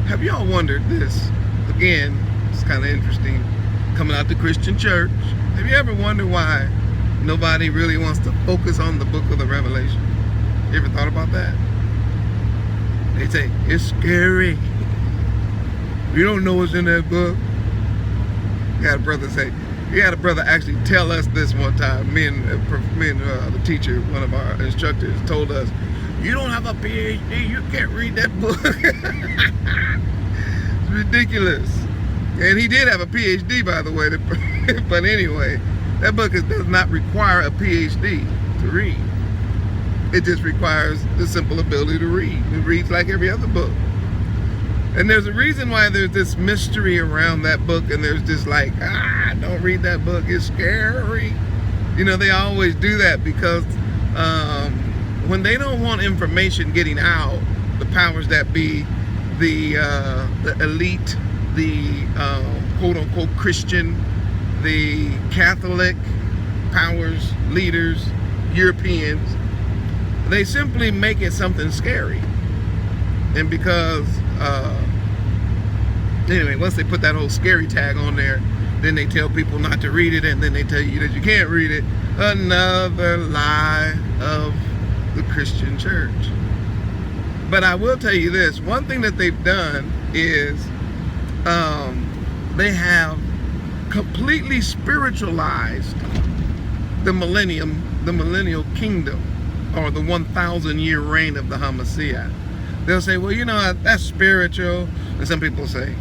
Have y'all wondered this? Again, it's kind of interesting. Coming out the Christian church, have you ever wondered why nobody really wants to focus on the book of the Revelation? You ever thought about that? They say, it's scary. You don't know what's in that book. You had a brother actually tell us this one time. Me and the teacher, one of our instructors, told us, you don't have a PhD, you can't read that book. It's ridiculous. And he did have a PhD, by the way. But anyway, that book does not require a PhD to read. It just requires the simple ability to read. It reads like every other book. And there's a reason why there's this mystery around that book, and there's this like, don't read that book, it's scary. You know, they always do that because when they don't want information getting out, the powers that be, the elite, the quote-unquote Christian, the Catholic powers, leaders, Europeans, they simply make it something scary. And because anyway, once they put that whole scary tag on there, then they tell people not to read it, and then they tell you that you can't read it. Another lie of the Christian church. But I will tell you this, one thing that they've done is they have completely spiritualized the millennial kingdom, or the 1,000-year reign of the Hamashiach. They'll say, well, you know, that's spiritual. And some people say,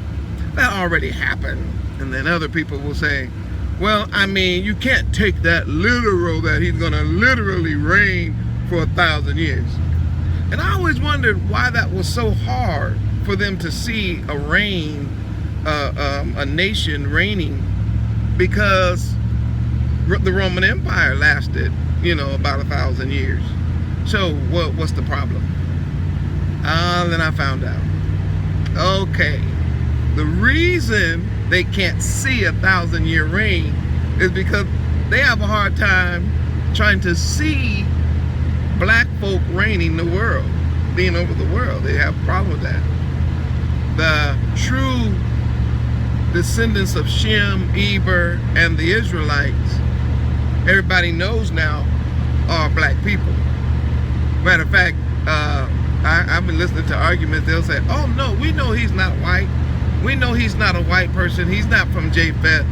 that already happened. And then other people will say, well, I mean, you can't take that literal, that he's going to literally reign for 1,000 years. And I always wondered why that was so hard for them to see a reign, a nation reigning, because the Roman Empire lasted, you know, about 1,000 years. So what's the problem? Then I found out. Okay, the reason they can't see 1,000-year reign is because they have a hard time trying to see black folk reigning the world, being over the world. They have a problem with that. The true descendants of Shem, Eber, and the Israelites, everybody knows now, are black people. Matter of fact, I've been listening to arguments. They'll say, oh no, we know he's not white. We know he's not a white person. He's not from Japheth.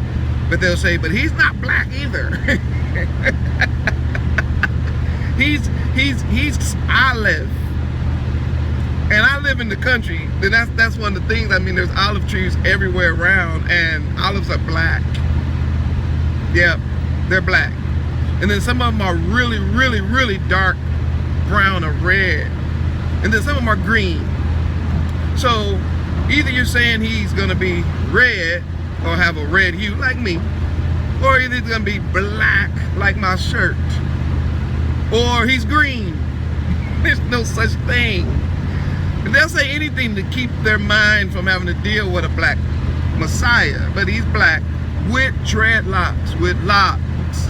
But they'll say, but he's not black either. he's olive. And I live in the country. That's one of the things. I mean, there's olive trees everywhere around, and olives are black. Yeah, they're black. And then some of them are really, really, really dark brown or red. And then some of them are green. So either you're saying he's going to be red or have a red hue like me, or either he's going to be black like my shirt, or he's green. There's no such thing. And they'll say anything to keep their mind from having to deal with a black Messiah. But he's black with dreadlocks, with locks,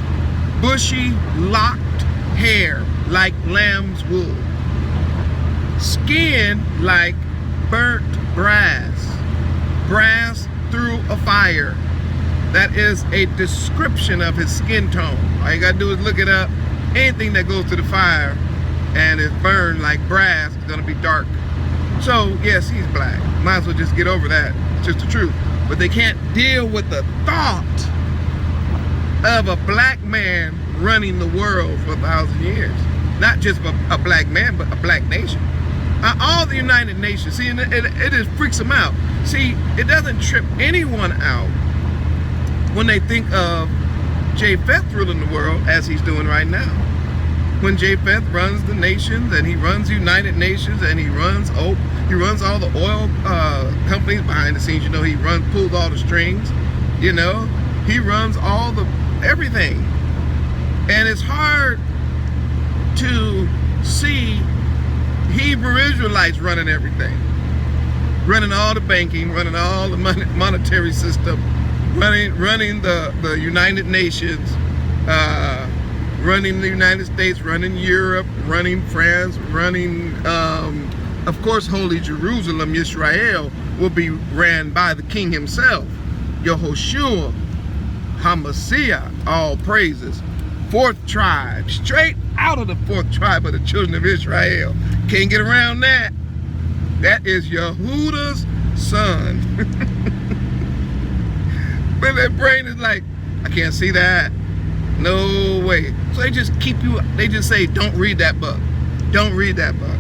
bushy locked hair like lamb's wool, skin like burnt brass through a fire. That is a description of his skin tone. All you gotta do is look it up. Anything that goes to the fire and is burned like brass is gonna be dark. So yes, he's black. Might as well just get over that. It's just the truth. But they can't deal with the thought of a black man running the world for 1,000 years. Not just a black man, but a black nation. All the United Nations. See, and it just freaks them out. See, it doesn't trip anyone out when they think of Japheth ruling the world as he's doing right now. When Japheth runs the nations, and he runs United Nations, and he runs all the oil companies behind the scenes. You know, he pulls all the strings. You know, he runs everything. And it's hard to see Hebrew Israelites running everything, running all the banking, running all the monetary system, running the United Nations, running the United States, running Europe, running France, running Of course, Holy Jerusalem, Israel, will be ran by the king himself, Yehoshua HaMashiach, all praises. Fourth tribe, straight out of the fourth tribe of the children of Israel. Can't get around that. That is Yehuda's son. But that brain is like, I can't see that. No way. So they just keep you, they just say, don't read that book. Don't read that book.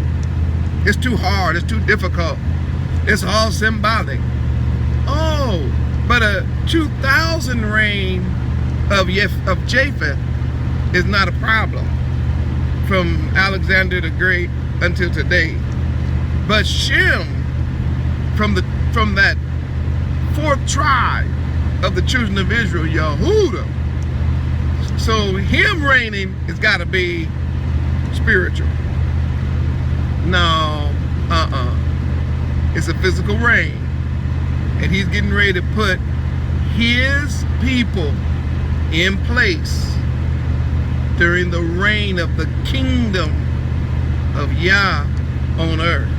It's too hard, it's too difficult. It's all symbolic. Oh, but a 2000 reign of Japheth is not a problem from Alexander the Great until today. But Shem, from that fourth tribe of the children of Israel, Yehuda. So him reigning has got to be spiritual. No, it's a physical reign. And he's getting ready to put his people in place during the reign of the kingdom of Yah on earth.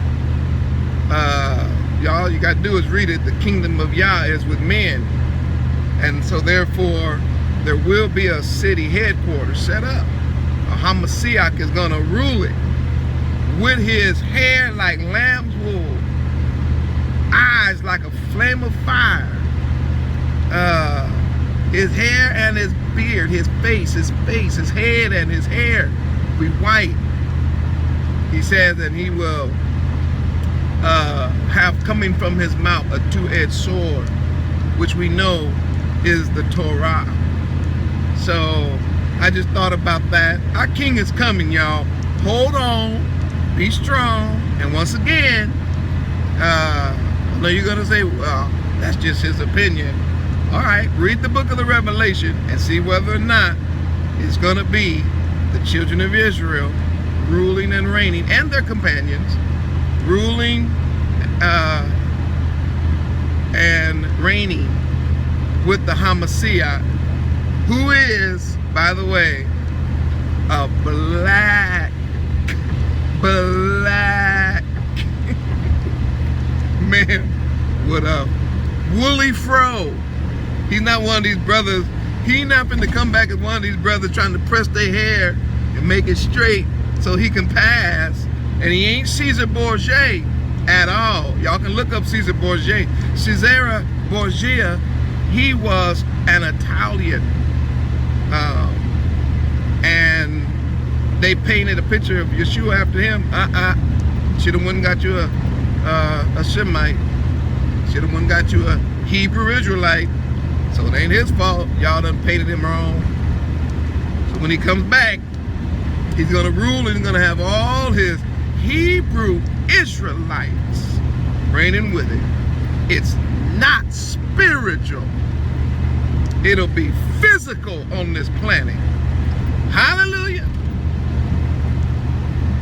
Y'all, you got to do is read it. The kingdom of Yah is with men. And so therefore, there will be a city headquarters set up. HaMashiach is going to rule it with his hair like lamb's wool, eyes like a flame of fire, his hair and his beard, his face, his head and his hair be white. He says that he will have coming from his mouth a two-edged sword, which we know is the Torah. So I just thought about that. Our king is coming, y'all. Hold on, be strong. And once again, I know you're gonna say, well, that's just his opinion. All right, read the book of the Revelation and see whether or not it's gonna be the children of Israel ruling and reigning, and their companions ruling and reigning with the HaMashiach, who is, by the way, a black man with a woolly fro. He's not one of these brothers. He not finna come back as one of these brothers trying to press their hair and make it straight so he can pass. And he ain't Caesar Borgia at all. Y'all can look up Caesar Borgia. Caesar Borgia, he was an Italian. And they painted a picture of Yeshua after him. Should've went and got you a Shemite. Should've went and got you a Hebrew Israelite. So it ain't his fault. Y'all done painted him wrong. So when he comes back, he's gonna rule and he's gonna have all his Hebrew Israelites reigning with him. It's not spiritual. It'll be physical on this planet. Hallelujah.